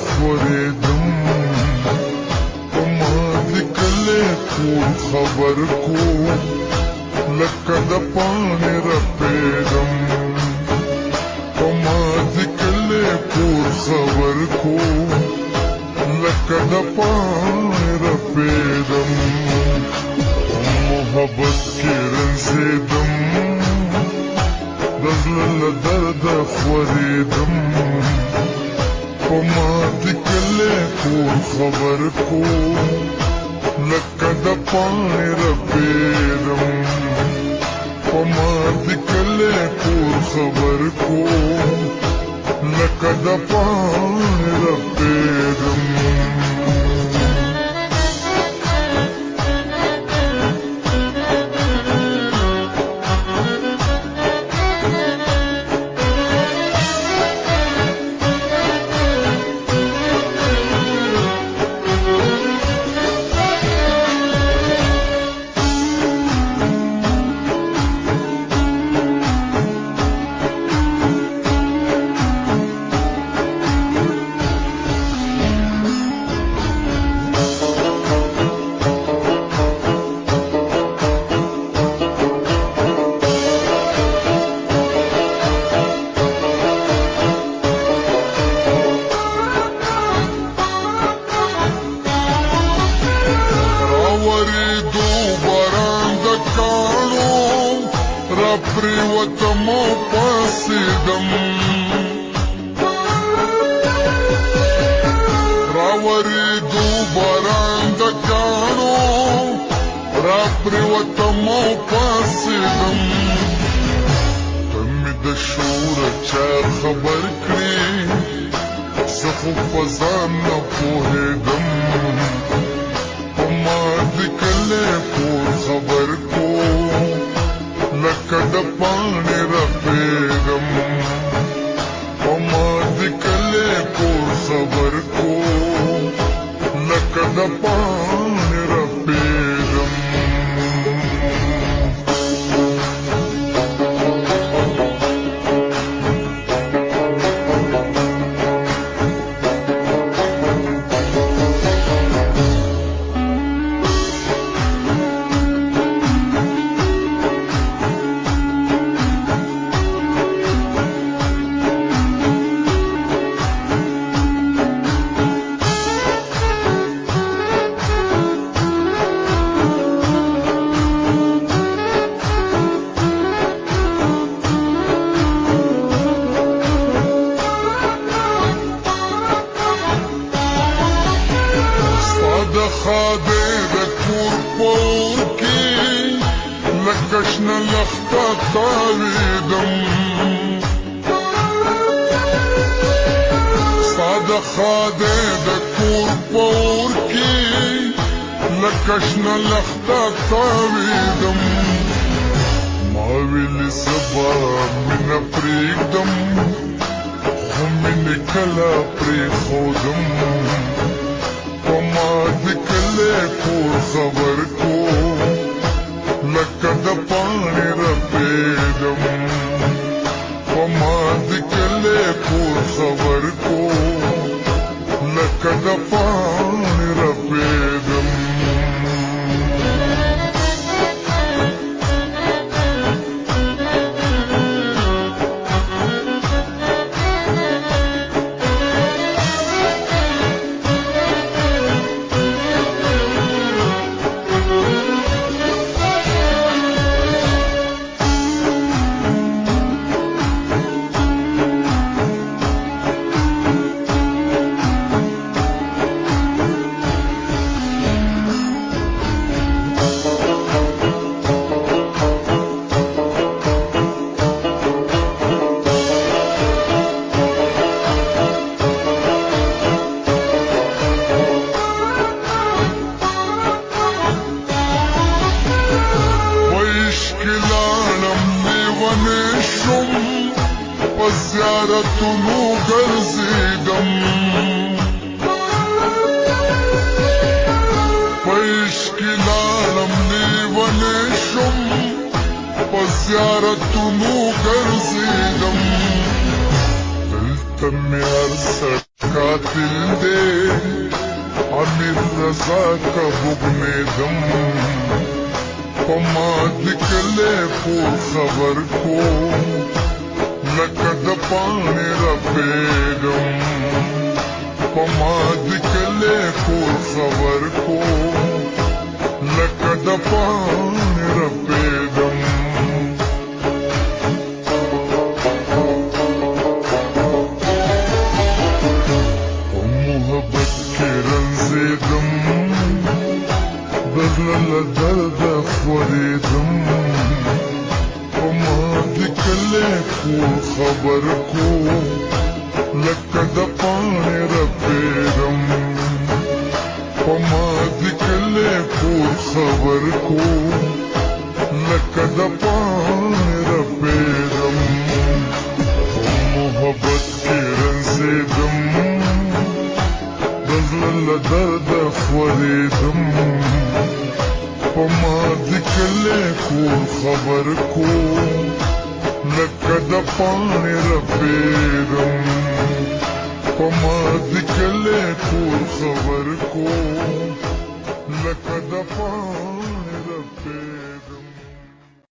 خوریدم په ما دې کلی ټول خبر کو لکه د پاڼې رپېدم په ما دې کلی ټول خبر کو لکه د پاڼې رپېدم محبت کې رنځېدم د زړه له درده خوریدم په ما دې کلی ټول خبر کو لکه د پاڼې رپېدم په ما دې کلی ټول خبر کو لکه د پاڼې رپېدم پریوتم او پاسېدم راورېدو باران د کاڼو را پریوتم او پاسېدم ته مې د شوره چا خبر کړې زه خو په ځان نه پوهېدم په ما دې کلی ټول خبر کو لکه د پاڼې رپېدم په ما دې کلی ټول خبر کو لکه د پاڼې رپېدم خادې د کور په اور کې لکه شنه لښته تاوېدم ستا د خادې د کور په اور کې لکه شنه لښته تاوېدم ما ویلې زه به مینه پرېږدم خو مینې کله پرېښودم په ما دې کلی ټول خبر کو لکه د پاڼې رپېدم په ما دې کلی ټول خبر کو لکه د پاڼې رپېدم زیارتونو ګرځېدم په عشق لاړم لیونی شوم په زیارتونو ګرځېدم دلته مې هر څه قاتل دے امیر رضا کا بغنے دم پما دکلے پور خبر کو لکد پانے رپیدم پما دکلے پور خبر کو لکد پانے رپیدم محبت کے رنزیدم بدل درد خوریدم پما دکلے پور خبر کو لکد پانے رپیدم پما دکلے پور خبر کو لکد پانے رپیدم محبت کے رنزیدم بدل درد خوریدم پما دکلے پور خبر کو لکد پانے رپیدم پما دکلے پور خبر کو لکد پانے